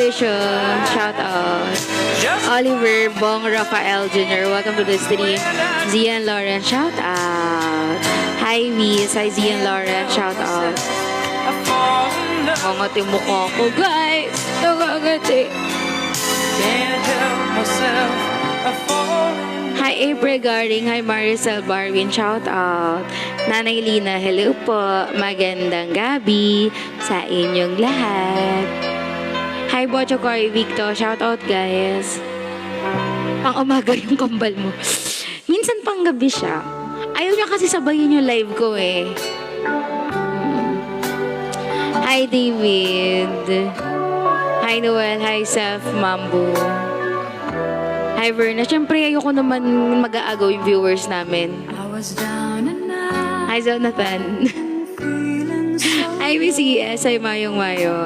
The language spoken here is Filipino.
Vision, shout out. Oliver Bong Rafael Jr., welcome to the stream. Zian Lauren, shout out. Hi, Miss. Hi, Zian Lauren, shout out. Ngangati mukha ko, guys. Nangangati. Hi, April Garing. Hi, Maricel Barwin. Shout out. Nanay Lina, hello po. Magandang gabi sa inyong lahat. Hi, Bocho Cory Victor. Shout out, guys. Pang umaga yung kambal mo. Minsan pang gabi siya. Ayaw niya kasi sabayin yung live ko eh. Hi, David. Hi, Noel. Hi, Seth Mambu. Hi, Verna. Siyempre, ayoko naman mag-aagaw yung viewers namin. Hi, Jonathan. Hi, Miss ES. Hi, Mayong Mayo.